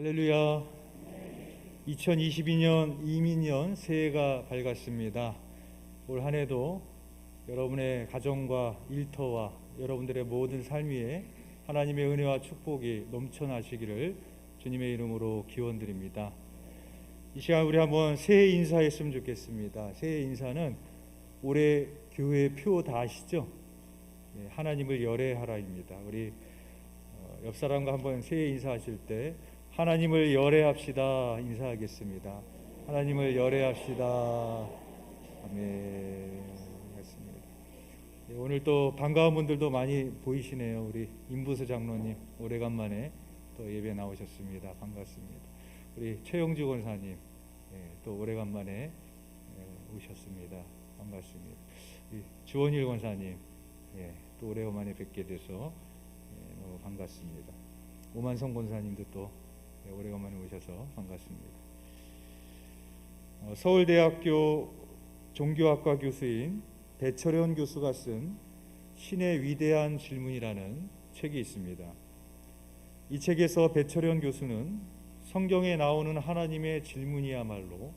할렐루야. 2022년 이민년 새해가 밝았습니다. 올 한 해도 여러분의 가정과 일터와 여러분들의 모든 삶 위에 하나님의 은혜와 축복이 넘쳐나시기를 주님의 이름으로 기원드립니다. 이 시간 우리 한번 새해 인사했으면 좋겠습니다. 새해 인사는 올해 교회 표 다 아시죠? 하나님을 열애하라입니다. 우리 옆 사람과 한번 새해 인사하실 때 하나님을 열애합시다 인사하겠습니다. 하나님을 열애합시다. 아멘. 맞습니다. 오늘 또 반가운 분들도 많이 보이시네요. 우리 임부수 장로님 오래간만에 또 예배 나오셨습니다. 반갑습니다. 우리 최영주 권사님 또 오래간만에 오셨습니다. 반갑습니다. 주원일 권사님 또 오래간만에 뵙게 돼서 너무 반갑습니다. 오만성 권사님도 또 오래간만에 오셔서 반갑습니다. 서울대학교 종교학과 교수인 배철현 교수가 쓴 신의 위대한 질문이라는 책이 있습니다. 이 책에서 배철현 교수는 성경에 나오는 하나님의 질문이야말로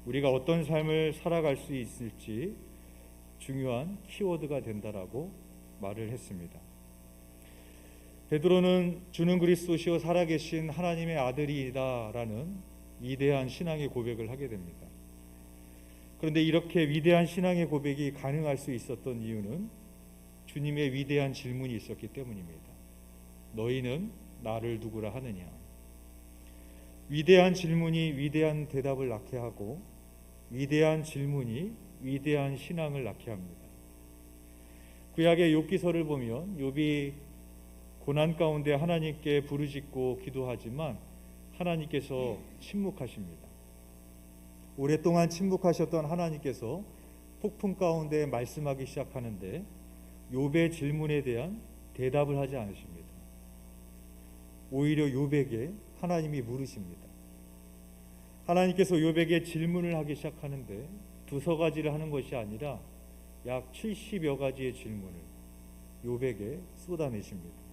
우리가 어떤 삶을 살아갈 수 있을지 중요한 키워드가 된다라고 말을 했습니다. 베드로는 주는 그리스도시요 살아계신 하나님의 아들이다라는 위대한 신앙의 고백을 하게 됩니다. 그런데 이렇게 위대한 신앙의 고백이 가능할 수 있었던 이유는 주님의 위대한 질문이 있었기 때문입니다. 너희는 나를 누구라 하느냐? 위대한 질문이 위대한 대답을 낳게 하고 위대한 질문이 위대한 신앙을 낳게 합니다. 구약의 욥기서를 보면 욥이 고난 가운데 하나님께 부르짖고 기도하지만 하나님께서 침묵하십니다. 오랫동안 침묵하셨던 하나님께서 폭풍 가운데 말씀하기 시작하는데 욥의 질문에 대한 대답을 하지 않으십니다. 오히려 욥에게 하나님이 물으십니다. 하나님께서 욥에게 질문을 하기 시작하는데 두서 가지를 하는 것이 아니라 약 70여 가지의 질문을 욥에게 쏟아내십니다.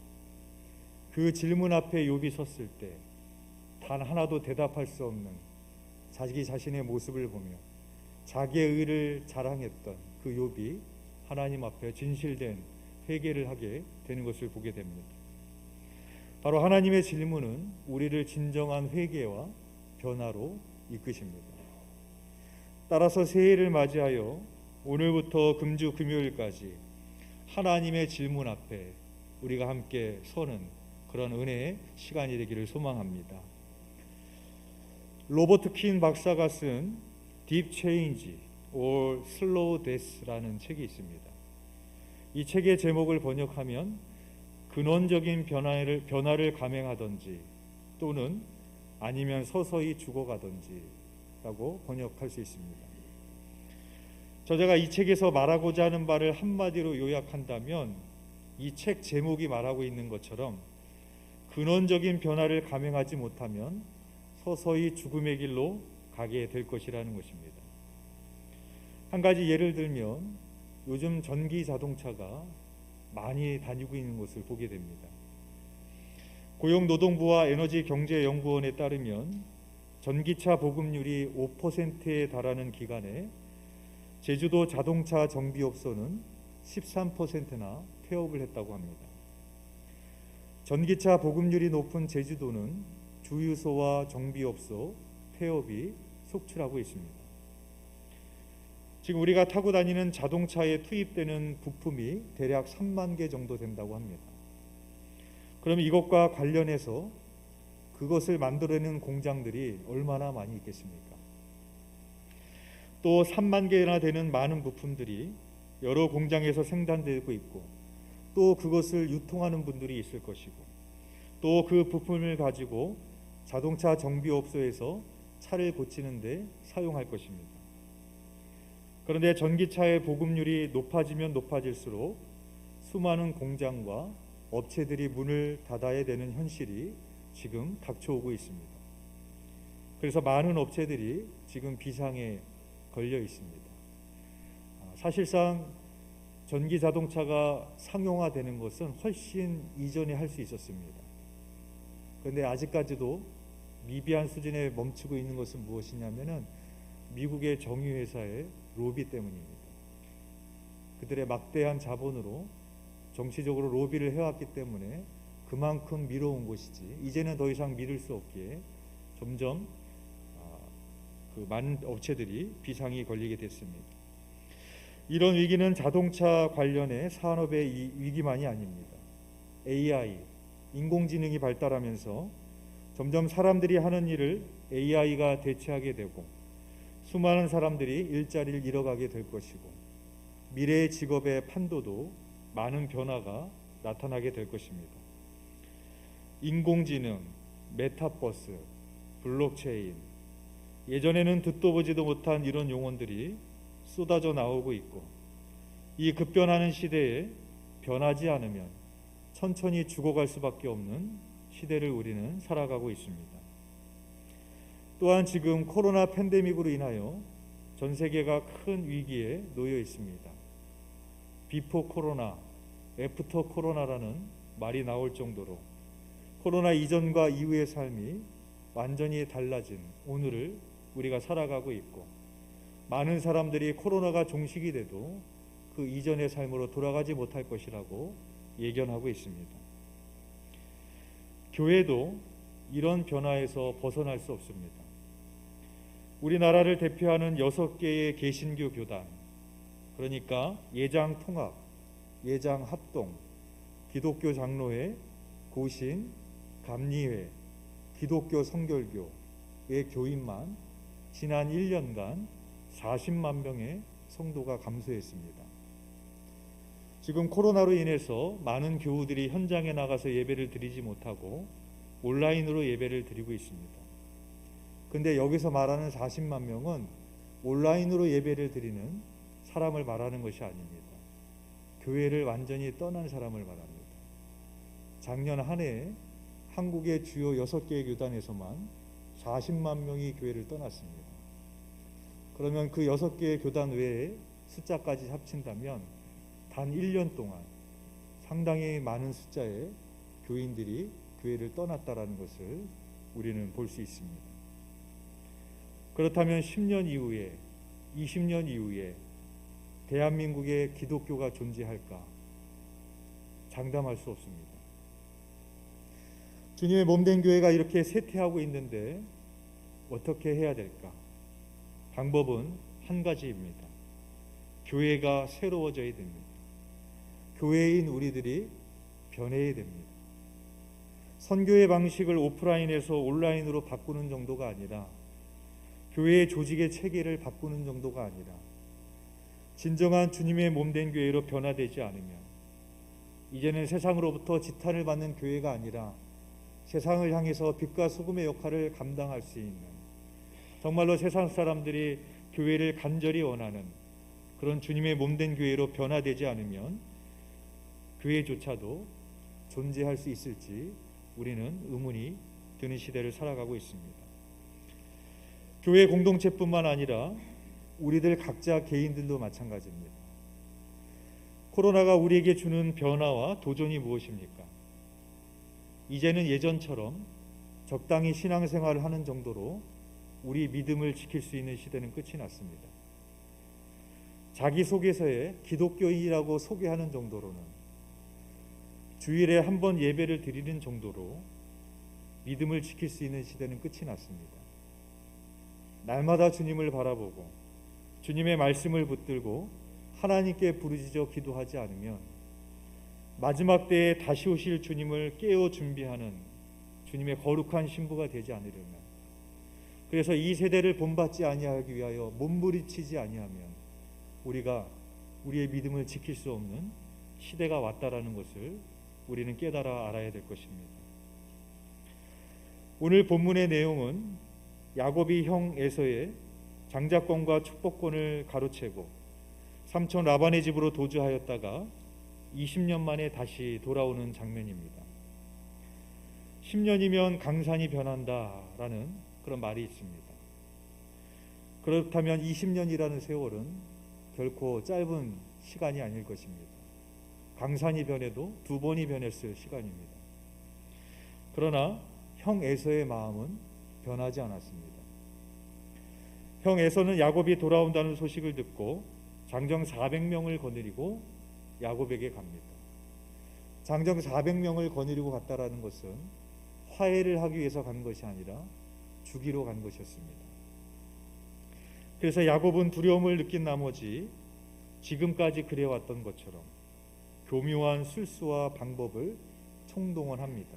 그 질문 앞에 욥이 섰을 때 단 하나도 대답할 수 없는 자기 자신의 모습을 보며 자기의 의를 자랑했던 그 욥이 하나님 앞에 진실된 회개를 하게 되는 것을 보게 됩니다. 바로 하나님의 질문은 우리를 진정한 회개와 변화로 이끄십니다. 따라서 새해를 맞이하여 오늘부터 금주 금요일까지 하나님의 질문 앞에 우리가 함께 서는 그런 은혜의 시간이 되기를 소망합니다. 로버트 킨 박사가 쓴 Deep Change or Slow Death라는 책이 있습니다. 이 책의 제목을 번역하면 근원적인 변화를 감행하든지 또는 아니면 서서히 죽어가든지 라고 번역할 수 있습니다. 저자가 이 책에서 말하고자 하는 바를 한마디로 요약한다면 이 책 제목이 말하고 있는 것처럼 근원적인 변화를 감행하지 못하면 서서히 죽음의 길로 가게 될 것이라는 것입니다. 한 가지 예를 들면 요즘 전기 자동차가 많이 다니고 있는 것을 보게 됩니다. 고용노동부와 에너지경제연구원에 따르면 전기차 보급률이 5%에 달하는 기간에 제주도 자동차 정비업소는 13%나 폐업을 했다고 합니다. 전기차 보급률이 높은 제주도는 주유소와 정비업소 폐업이 속출하고 있습니다. 지금 우리가 타고 다니는 자동차에 투입되는 부품이 대략 3만 개 정도 된다고 합니다. 그럼 이것과 관련해서 그것을 만들어내는 공장들이 얼마나 많이 있겠습니까? 또 3만 개나 되는 많은 부품들이 여러 공장에서 생산되고 있고 또 그것을 유통하는 분들이 있을 것이고 또 그 부품을 가지고 자동차 정비업소에서 차를 고치는 데 사용할 것입니다. 그런데 전기차의 보급률이 높아지면 높아질수록 수많은 공장과 업체들이 문을 닫아야 되는 현실이 지금 닥쳐오고 있습니다. 그래서 많은 업체들이 지금 비상에 걸려 있습니다. 사실상 전기 자동차가 상용화되는 것은 훨씬 이전에 할 수 있었습니다. 그런데 아직까지도 미비한 수준에 멈추고 있는 것은 무엇이냐면은 미국의 정유회사의 로비 때문입니다. 그들의 막대한 자본으로 정치적으로 로비를 해왔기 때문에 그만큼 미뤄온 것이지, 이제는 더 이상 미룰 수 없기에 점점 그 많은 업체들이 비상이 걸리게 됐습니다. 이런 위기는 자동차 관련의 산업의 위기만이 아닙니다. AI, 인공지능이 발달하면서 점점 사람들이 하는 일을 AI가 대체하게 되고 수많은 사람들이 일자리를 잃어가게 될 것이고 미래의 직업의 판도도 많은 변화가 나타나게 될 것입니다. 인공지능, 메타버스, 블록체인, 예전에는 듣도 보지도 못한 이런 용어들이 쏟아져 나오고 있고, 이 급변하는 시대에 변하지 않으면 천천히 죽어갈 수밖에 없는 시대를 우리는 살아가고 있습니다. 또한 지금 코로나 팬데믹으로 인하여 전 세계가 큰 위기에 놓여 있습니다. 비포 코로나, 애프터 코로나라는 말이 나올 정도로 코로나 이전과 이후의 삶이 완전히 달라진 오늘을 우리가 살아가고 있고, 많은 사람들이 코로나가 종식이 돼도 그 이전의 삶으로 돌아가지 못할 것이라고 예견하고 있습니다. 교회도 이런 변화에서 벗어날 수 없습니다. 우리나라를 대표하는 6개의 개신교 교단, 그러니까 예장통합, 예장합동, 기독교 장로회, 고신, 감리회, 기독교 성결교의 교인만 지난 1년간 40만 명의 성도가 감소했습니다. 지금 코로나로 인해서 많은 교우들이 현장에 나가서 예배를 드리지 못하고 온라인으로 예배를 드리고 있습니다. 근데 여기서 말하는 40만 명은 온라인으로 예배를 드리는 사람을 말하는 것이 아닙니다. 교회를 완전히 떠난 사람을 말합니다. 작년 한 해 한국의 주요 6개의 교단에서만 40만 명이 교회를 떠났습니다. 그러면 그 6개의 교단 외에 숫자까지 합친다면 단 1년 동안 상당히 많은 숫자의 교인들이 교회를 떠났다라는 것을 우리는 볼 수 있습니다. 그렇다면 10년 이후에, 20년 이후에 대한민국의 기독교가 존재할까? 장담할 수 없습니다. 주님의 몸된 교회가 이렇게 쇠퇴하고 있는데 어떻게 해야 될까? 방법은 한 가지입니다. 교회가 새로워져야 됩니다. 교회인 우리들이 변해야 됩니다. 선교의 방식을 오프라인에서 온라인으로 바꾸는 정도가 아니라, 교회의 조직의 체계를 바꾸는 정도가 아니라, 진정한 주님의 몸된 교회로 변화되지 않으면 이제는 세상으로부터 지탄을 받는 교회가 아니라 세상을 향해서 빛과 소금의 역할을 감당할 수 있는, 정말로 세상 사람들이 교회를 간절히 원하는 그런 주님의 몸된 교회로 변화되지 않으면 교회조차도 존재할 수 있을지 우리는 의문이 드는 시대를 살아가고 있습니다. 교회 공동체뿐만 아니라 우리들 각자 개인들도 마찬가지입니다. 코로나가 우리에게 주는 변화와 도전이 무엇입니까? 이제는 예전처럼 적당히 신앙생활을 하는 정도로 우리 믿음을 지킬 수 있는 시대는 끝이 났습니다. 자기소개서에 기독교인이라고 소개하는 정도로는, 주일에 한 번 예배를 드리는 정도로 믿음을 지킬 수 있는 시대는 끝이 났습니다. 날마다 주님을 바라보고 주님의 말씀을 붙들고 하나님께 부르짖어 기도하지 않으면 마지막 때에 다시 오실 주님을 깨어 준비하는 주님의 거룩한 신부가 되지 않으려면, 그래서 이 세대를 본받지 아니하기 위하여 몸부림치지 아니하면 우리가 우리의 믿음을 지킬 수 없는 시대가 왔다라는 것을 우리는 깨달아 알아야 될 것입니다. 오늘 본문의 내용은 야곱이 형 에서의 장자권과 축복권을 가로채고 삼촌 라반의 집으로 도주하였다가 20년 만에 다시 돌아오는 장면입니다. 10년이면 강산이 변한다라는 그런 말이 있습니다. 그렇다면 20년이라는 세월은 결코 짧은 시간이 아닐 것입니다. 강산이 변해도 2번이 변했을 시간입니다. 그러나 형 에서의 마음은 변하지 않았습니다. 형 에서는 야곱이 돌아온다는 소식을 듣고 장정 400명을 거느리고 야곱에게 갑니다. 장정 400명을 거느리고 갔다라는 것은 화해를 하기 위해서 간 것이 아니라 죽이러 간 것이었습니다. 그래서 야곱은 두려움을 느낀 나머지 지금까지 그래왔던 것처럼 교묘한 술수와 방법을 총동원합니다.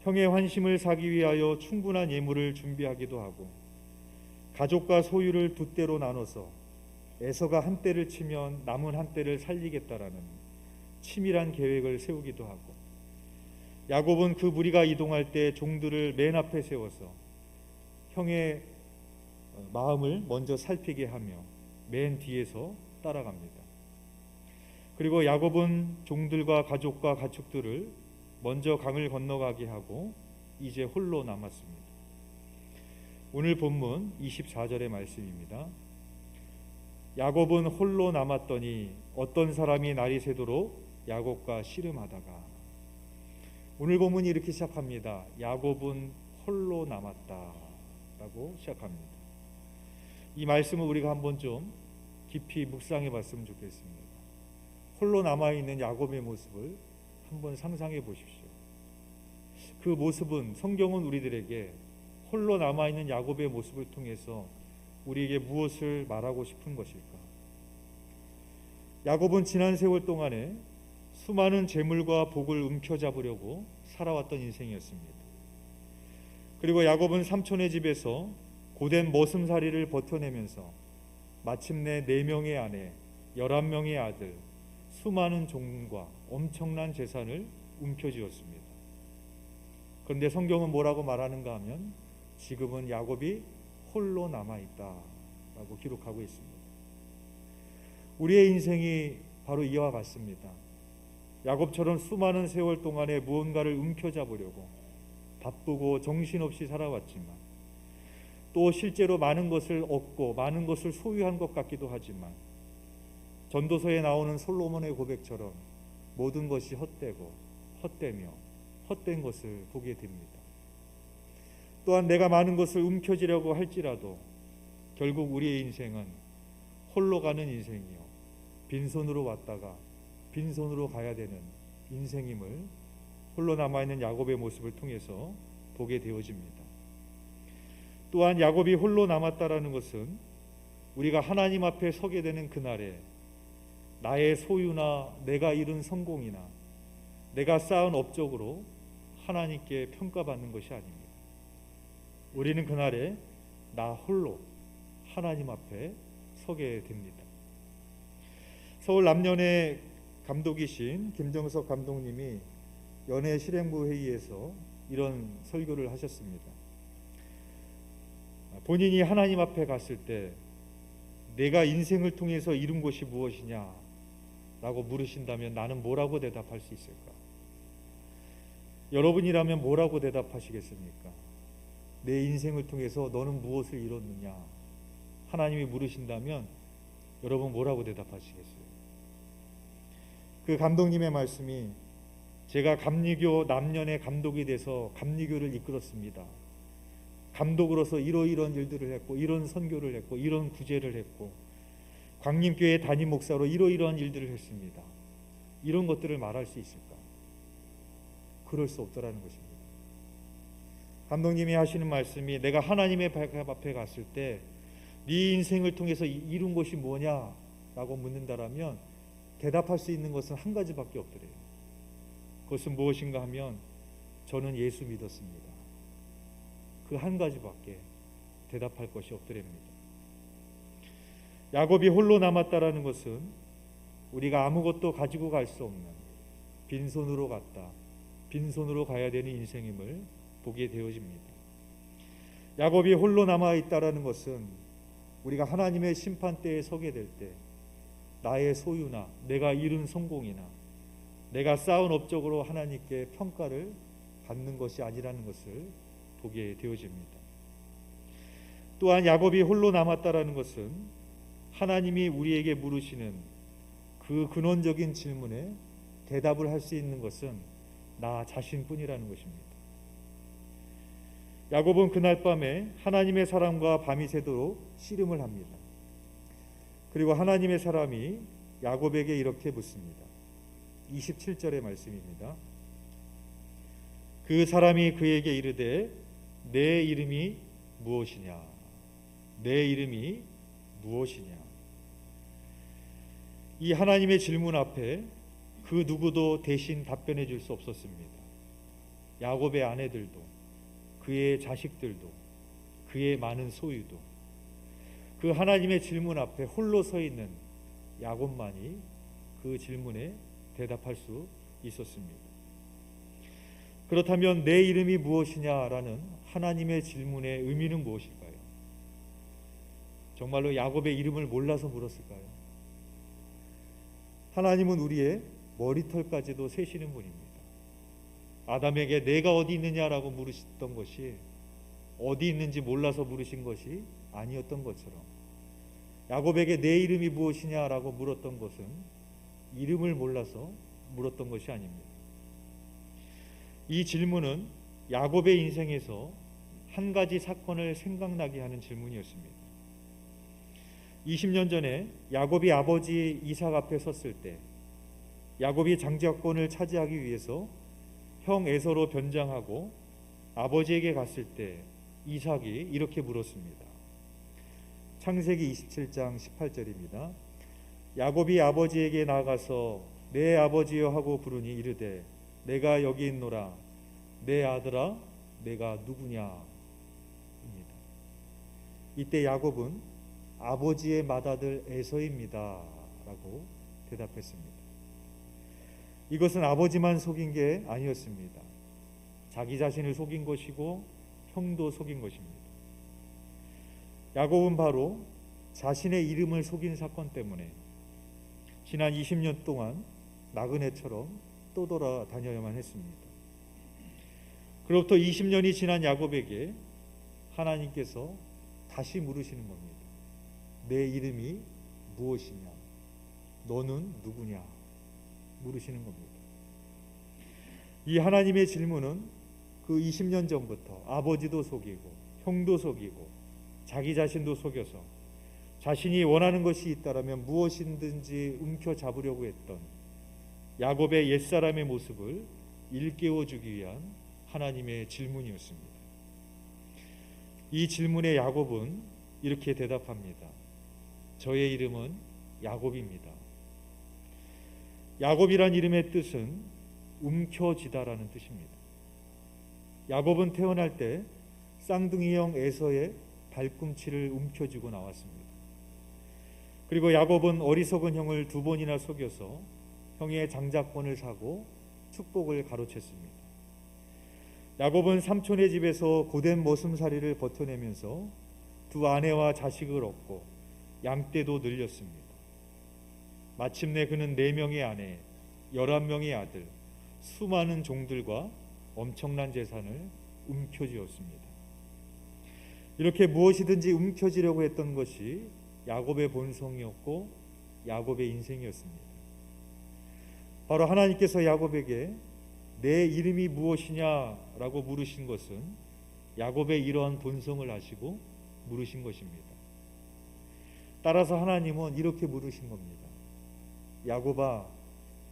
형의 환심을 사기 위하여 충분한 예물을 준비하기도 하고 가족과 소유를 두 떼로 나눠서 에서가 한 떼를 치면 남은 한 떼를 살리겠다라는 치밀한 계획을 세우기도 하고 야곱은 그 무리가 이동할 때 종들을 맨 앞에 세워서 형의 마음을 먼저 살피게 하며 맨 뒤에서 따라갑니다. 그리고 야곱은 종들과 가족과 가축들을 먼저 강을 건너가게 하고 이제 홀로 남았습니다. 오늘 본문 24절의 말씀입니다. 야곱은 홀로 남았더니 어떤 사람이 날이 새도록 야곱과 씨름하다가. 오늘 본문이 이렇게 시작합니다. 야곱은 홀로 남았다 라고 시작합니다. 이 말씀을 우리가 한번 좀 깊이 묵상해 봤으면 좋겠습니다. 홀로 남아있는 야곱의 모습을 한번 상상해 보십시오. 그 모습은, 성경은 우리들에게 홀로 남아있는 야곱의 모습을 통해서 우리에게 무엇을 말하고 싶은 것일까? 야곱은 지난 세월 동안에 수많은 재물과 복을 움켜잡으려고 살아왔던 인생이었습니다. 그리고 야곱은 삼촌의 집에서 고된 머슴살이를 버텨내면서 마침내 4명의 아내, 11명의 아들, 수많은 종과 엄청난 재산을 움켜쥐었습니다. 그런데 성경은 뭐라고 말하는가 하면 지금은 야곱이 홀로 남아있다라고 기록하고 있습니다. 우리의 인생이 바로 이와 같습니다. 야곱처럼 수많은 세월 동안에 무언가를 움켜잡으려고 바쁘고 정신없이 살아왔지만 또 실제로 많은 것을 얻고 많은 것을 소유한 것 같기도 하지만 전도서에 나오는 솔로몬의 고백처럼 모든 것이 헛되고 헛되며 헛된 것을 보게 됩니다. 또한 내가 많은 것을 움켜쥐려고 할지라도 결국 우리의 인생은 홀로 가는 인생이요 빈손으로 왔다가 빈손으로 가야 되는 인생임을 홀로 남아있는 야곱의 모습을 통해서 보게 되어집니다. 또한 야곱이 홀로 남았다라는 것은 우리가 하나님 앞에 서게 되는 그날에 나의 소유나 내가 이룬 성공이나 내가 쌓은 업적으로 하나님께 평가받는 것이 아닙니다. 우리는 그날에 나 홀로 하나님 앞에 서게 됩니다. 서울 남연의 감독이신 김정석 감독님이 연예 실행부 회의에서 이런 설교를 하셨습니다. 본인이 하나님 앞에 갔을 때 내가 인생을 통해서 이룬 것이 무엇이냐 라고 물으신다면 나는 뭐라고 대답할 수 있을까? 여러분이라면 뭐라고 대답하시겠습니까? 내 인생을 통해서 너는 무엇을 이뤘느냐? 하나님이 물으신다면 여러분 뭐라고 대답하시겠어요? 그 감독님의 말씀이 제가 감리교 남년의 감독이 돼서 감리교를 이끌었습니다. 감독으로서 이러이러한 일들을 했고 이런 선교를 했고 이런 구제를 했고 광림교회 담임 목사로 이러이러한 일들을 했습니다. 이런 것들을 말할 수 있을까? 그럴 수 없더라는 것입니다. 감독님이 하시는 말씀이 내가 하나님의 앞에 갔을 때 네 인생을 통해서 이룬 것이 뭐냐라고 묻는다라면 대답할 수 있는 것은 한 가지밖에 없더래요. 그것은 무엇인가 하면 저는 예수 믿었습니다. 그 한 가지밖에 대답할 것이 없더랍니다. 야곱이 홀로 남았다라는 것은 우리가 아무것도 가지고 갈 수 없는 빈손으로 갔다, 빈손으로 가야 되는 인생임을 보게 되어집니다. 야곱이 홀로 남아있다라는 것은 우리가 하나님의 심판대에 서게 될 때 나의 소유나 내가 이룬 성공이나 내가 쌓은 업적으로 하나님께 평가를 받는 것이 아니라는 것을 보게 되어집니다. 또한 야곱이 홀로 남았다라는 것은 하나님이 우리에게 물으시는 그 근원적인 질문에 대답을 할 수 있는 것은 나 자신뿐이라는 것입니다. 야곱은 그날 밤에 하나님의 사람과 밤이 새도록 씨름을 합니다. 그리고 하나님의 사람이 야곱에게 이렇게 묻습니다. 27절의 말씀입니다. 그 사람이 그에게 이르되 내 이름이 무엇이냐? 내 이름이 무엇이냐? 이 하나님의 질문 앞에 그 누구도 대신 답변해 줄 수 없었습니다. 야곱의 아내들도, 그의 자식들도, 그의 많은 소유도, 그 하나님의 질문 앞에 홀로 서 있는 야곱만이 그 질문에 대답할 수 있었습니다. 그렇다면 내 이름이 무엇이냐라는 하나님의 질문의 의미는 무엇일까요? 정말로 야곱의 이름을 몰라서 물었을까요? 하나님은 우리의 머리털까지도 세시는 분입니다. 아담에게 내가 어디 있느냐라고 물으셨던 것이 어디 있는지 몰라서 물으신 것이 아니었던 것처럼 야곱에게 내 이름이 무엇이냐라고 물었던 것은 이름을 몰라서 물었던 것이 아닙니다. 이 질문은 야곱의 인생에서 한 가지 사건을 생각나게 하는 질문이었습니다. 20년 전에 야곱이 아버지 이삭 앞에 섰을 때 야곱이 장자권을 차지하기 위해서 형 에서로 변장하고 아버지에게 갔을 때 이삭이 이렇게 물었습니다. 창세기 27장 18절입니다. 야곱이 아버지에게 나아가서 내 아버지여 하고 부르니 이르되 내가 여기 있노라. 내 아들아 내가 누구냐 입니다. 이때 야곱은 아버지의 맏아들 에서입니다 라고 대답했습니다. 이것은 아버지만 속인 게 아니었습니다. 자기 자신을 속인 것이고 형도 속인 것입니다. 야곱은 바로 자신의 이름을 속인 사건 때문에 지난 20년 동안 나그네처럼 떠돌아다녀야만 했습니다. 그로부터 20년이 지난 야곱에게 하나님께서 다시 물으시는 겁니다. 내 이름이 무엇이냐? 너는 누구냐? 물으시는 겁니다. 이 하나님의 질문은 그 20년 전부터 아버지도 속이고 형도 속이고 자기 자신도 속여서 자신이 원하는 것이 있다라면 무엇이든지 움켜잡으려고 했던 야곱의 옛사람의 모습을 일깨워주기 위한 하나님의 질문이었습니다. 이 질문에 야곱은 이렇게 대답합니다. 저의 이름은 야곱입니다. 야곱이란 이름의 뜻은 움켜쥐다라는 뜻입니다. 야곱은 태어날 때 쌍둥이형 에서의 발꿈치를 움켜쥐고 나왔습니다. 그리고 야곱은 어리석은 형을 2번이나 속여서 형의 장자권을 사고 축복을 가로챘습니다. 야곱은 삼촌의 집에서 고된 머슴살이를 버텨내면서 2 아내와 자식을 얻고 양떼도 늘렸습니다. 마침내 그는 4명의 아내, 11명의 아들, 수많은 종들과 엄청난 재산을 움켜쥐었습니다. 이렇게 무엇이든지 움켜쥐려고 했던 것이 야곱의 본성이었고 야곱의 인생이었습니다. 바로 하나님께서 야곱에게 내 이름이 무엇이냐라고 물으신 것은 야곱의 이러한 본성을 아시고 물으신 것입니다. 따라서 하나님은 이렇게 물으신 겁니다. 야곱아,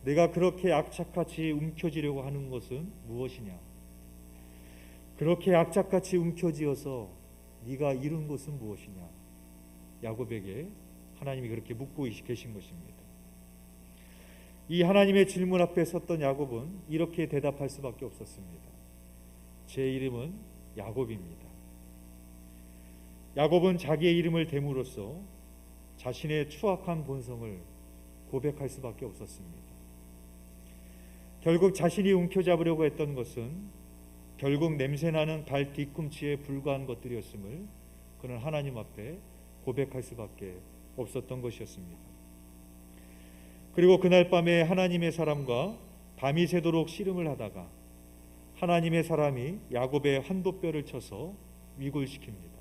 내가 그렇게 악착같이 움켜쥐려고 하는 것은 무엇이냐? 그렇게 악착같이 움켜쥐어서 네가 이룬 것은 무엇이냐? 야곱에게 하나님이 그렇게 묻고 계신 것입니다. 이 하나님의 질문 앞에 섰던 야곱은 이렇게 대답할 수밖에 없었습니다. 제 이름은 야곱입니다. 야곱은 자기의 이름을 댐으로써 자신의 추악한 본성을 고백할 수밖에 없었습니다. 결국 자신이 움켜잡으려고 했던 것은 결국 냄새나는 발 뒤꿈치에 불과한 것들이었음을 그는 하나님 앞에 고백할 수밖에 없었던 것이었습니다. 그리고 그날 밤에 하나님의 사람과 밤이 새도록 씨름을 하다가 하나님의 사람이 야곱의 환도뼈를 쳐서 위골시킵니다.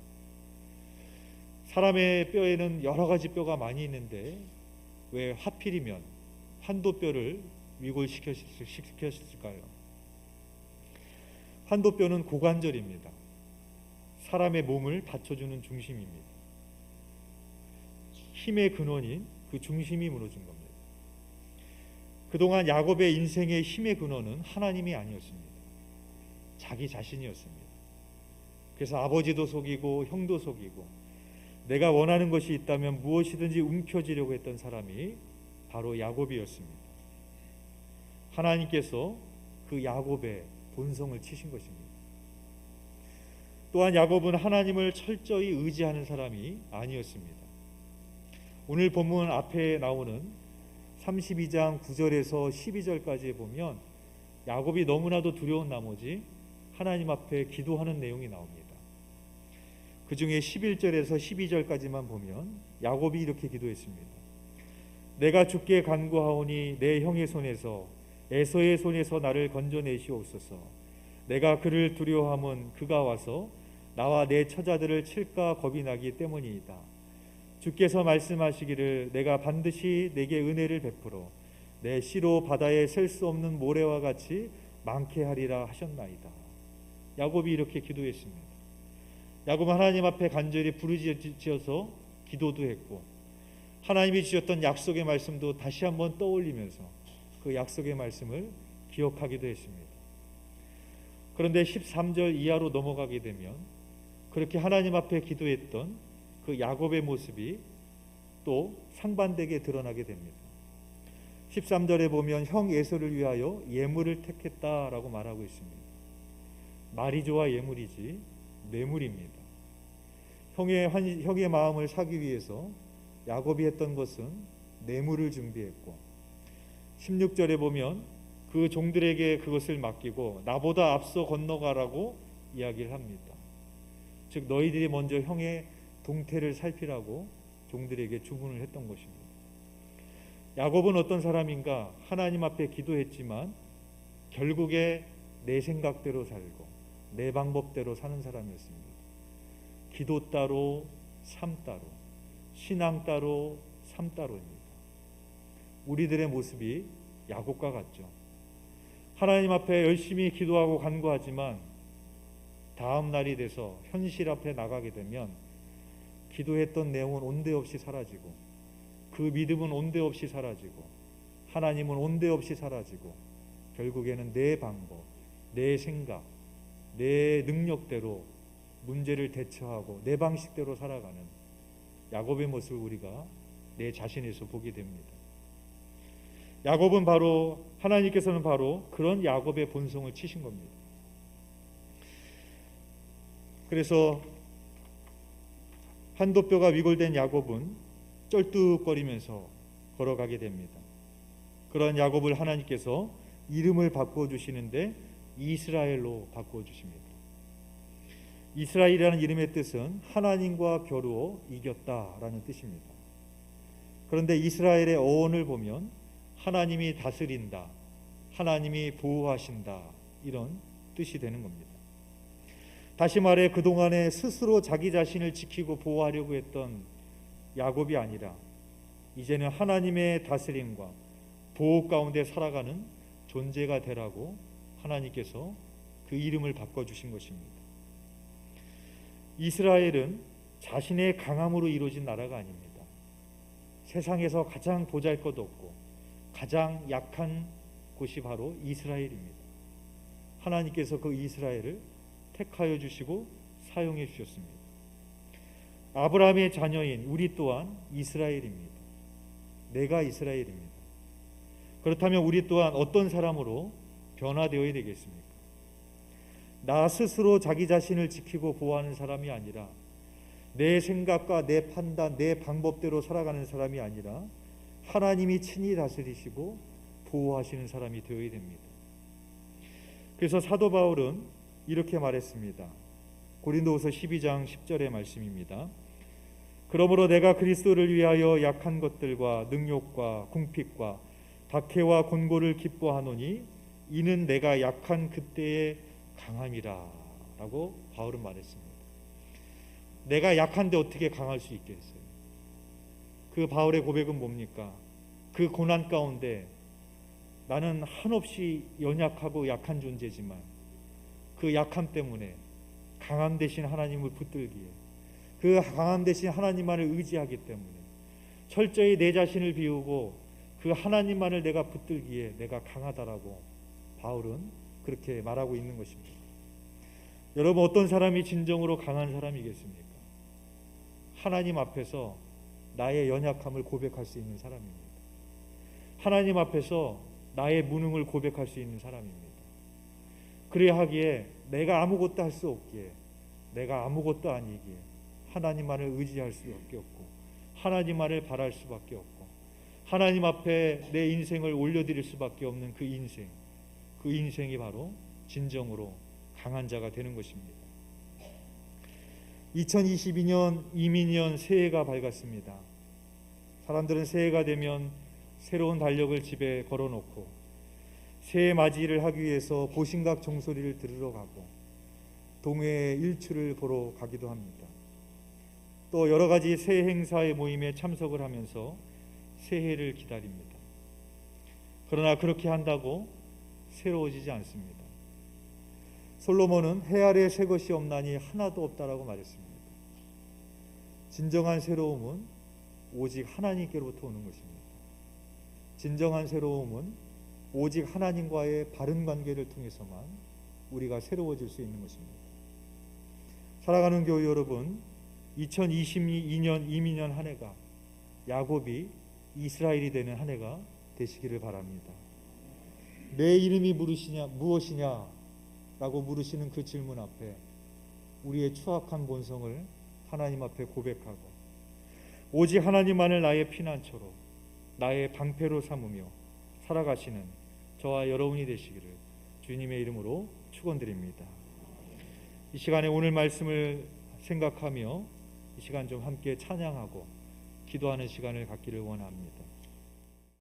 사람의 뼈에는 여러 가지 뼈가 많이 있는데 왜 하필이면 환도뼈를 위골시켰을까요? 환도뼈는 고관절입니다. 사람의 몸을 받쳐주는 중심입니다. 힘의 근원인 그 중심이 무너진 겁니다. 그동안 야곱의 인생의 힘의 근원은 하나님이 아니었습니다. 자기 자신이었습니다. 그래서 아버지도 속이고 형도 속이고 내가 원하는 것이 있다면 무엇이든지 움켜쥐려고 했던 사람이 바로 야곱이었습니다. 하나님께서 그 야곱의 본성을 치신 것입니다. 또한 야곱은 하나님을 철저히 의지하는 사람이 아니었습니다. 오늘 본문 앞에 나오는 32장 9절에서 12절까지 보면 야곱이 너무나도 두려운 나머지 하나님 앞에 기도하는 내용이 나옵니다. 그 중에 11절에서 12절까지만 보면 야곱이 이렇게 기도했습니다. 내가 주께 간구하오니 내 형의 손에서 에서의 손에서 나를 건져내시옵소서. 내가 그를 두려워함은 그가 와서 나와 내 처자들을 칠까 겁이 나기 때문이다. 주께서 말씀하시기를 내가 반드시 내게 은혜를 베풀어 내 씨로 바다에 셀 수 없는 모래와 같이 많게 하리라 하셨나이다. 야곱이 이렇게 기도했습니다. 야곱은 하나님 앞에 간절히 부르짖어서 기도도 했고 하나님이 주셨던 약속의 말씀도 다시 한번 떠올리면서 그 약속의 말씀을 기억하기도 했습니다. 그런데 13절 이하로 넘어가게 되면 그렇게 하나님 앞에 기도했던 그 야곱의 모습이 또 상반되게 드러나게 됩니다. 13절에 보면 형 에서를 위하여 예물을 택했다라고 말하고 있습니다. 말이 좋아 예물이지 매물입니다. 형의 마음을 사기 위해서 야곱이 했던 것은 뇌물을 준비했고 16절에 보면 그 종들에게 그것을 맡기고 나보다 앞서 건너가라고 이야기를 합니다. 즉 너희들이 먼저 형의 동태를 살피라고 종들에게 주문을 했던 것입니다. 야곱은 어떤 사람인가? 하나님 앞에 기도했지만 결국에 내 생각대로 살고 내 방법대로 사는 사람이었습니다. 기도 따로 삶 따로 신앙 따로 삶 따로입니다. 우리들의 모습이 야곱과 같죠. 하나님 앞에 열심히 기도하고 간구하지만 다음 날이 돼서 현실 앞에 나가게 되면 기도했던 내용은 온데없이 사라지고 그 믿음은 온데없이 사라지고 하나님은 온데없이 사라지고 결국에는 내 방법, 내 생각, 내 능력대로 문제를 대처하고 내 방식대로 살아가는 야곱의 모습을 우리가 내 자신에서 보게 됩니다. 야곱은 바로 하나님께서는 바로 그런 야곱의 본성을 치신 겁니다. 그래서 한도뼈가 위골된 야곱은 쩔뚝거리면서 걸어가게 됩니다. 그런 야곱을 하나님께서 이름을 바꿔주시는데 이스라엘로 바꿔주십니다. 이스라엘이라는 이름의 뜻은 하나님과 겨루어 이겼다라는 뜻입니다. 그런데 이스라엘의 어원을 보면 하나님이 다스린다, 하나님이 보호하신다 이런 뜻이 되는 겁니다. 다시 말해 그동안에 스스로 자기 자신을 지키고 보호하려고 했던 야곱이 아니라 이제는 하나님의 다스림과 보호 가운데 살아가는 존재가 되라고 하나님께서 그 이름을 바꿔주신 것입니다. 이스라엘은 자신의 강함으로 이루어진 나라가 아닙니다. 세상에서 가장 보잘것없고 가장 약한 곳이 바로 이스라엘입니다. 하나님께서 그 이스라엘을 택하여 주시고 사용해 주셨습니다. 아브라함의 자녀인 우리 또한 이스라엘입니다. 내가 이스라엘입니다. 그렇다면 우리 또한 어떤 사람으로 변화되어야 되겠습니까? 나 스스로 자기 자신을 지키고 보호하는 사람이 아니라 내 생각과 내 판단, 내 방법대로 살아가는 사람이 아니라 하나님이 친히 다스리시고 보호하시는 사람이 되어야 됩니다. 그래서 사도 바울은 이렇게 말했습니다. 고린도후서 12장 10절의 말씀입니다. 그러므로 내가 그리스도를 위하여 약한 것들과 능욕과 궁핍과 박해와 곤고를 기뻐하노니 이는 내가 약한 그때의 강함이라 라고 바울은 말했습니다. 내가 약한데 어떻게 강할 수 있겠어요? 그 바울의 고백은 뭡니까? 그 고난 가운데 나는 한없이 연약하고 약한 존재지만 그 약함 때문에 강함 되신 하나님을 붙들기에, 그 강함 되신 하나님만을 의지하기 때문에 철저히 내 자신을 비우고 그 하나님만을 내가 붙들기에 내가 강하다라고 바울은 그렇게 말하고 있는 것입니다. 여러분, 어떤 사람이 진정으로 강한 사람이겠습니까? 하나님 앞에서 나의 연약함을 고백할 수 있는 사람입니다. 하나님 앞에서 나의 무능을 고백할 수 있는 사람입니다. 그래야 하기에 내가 아무것도 할 수 없기에, 내가 아무것도 아니기에 하나님만을 의지할 수밖에 없고 하나님만을 바랄 수밖에 없고 하나님 앞에 내 인생을 올려드릴 수밖에 없는 그 인생이 바로 진정으로 강한 자가 되는 것입니다. 2022년 이민년 새해가 밝았습니다. 사람들은 새해가 되면 새로운 달력을 집에 걸어놓고 새해 맞이를 하기 위해서 보신각 종소리를 들으러 가고 동해 일출을 보러 가기도 합니다. 또 여러 가지 새해 행사의 모임에 참석을 하면서 새해를 기다립니다. 그러나 그렇게 한다고 새로워지지 않습니다. 솔로몬은 해 아래 새 것이 없나니 하나도 없다라고 말했습니다. 진정한 새로움은 오직 하나님께로부터 오는 것입니다. 진정한 새로움은 오직 하나님과의 바른 관계를 통해서만 우리가 새로워질 수 있는 것입니다. 사랑하는 교회 여러분, 2022년 이민년 한 해가 야곱이 이스라엘이 되는 한 해가 되시기를 바랍니다. 내 이름이 무엇이냐 라고 물으시는 그 질문 앞에 우리의 추악한 본성을 하나님 앞에 고백하고 오직 하나님만을 나의 피난처로, 나의 방패로 삼으며 살아가시는 저와 여러분이 되시기를 주님의 이름으로 축원드립니다. 이 시간에 오늘 말씀을 생각하며 이 시간 좀 함께 찬양하고 기도하는 시간을 갖기를 원합니다.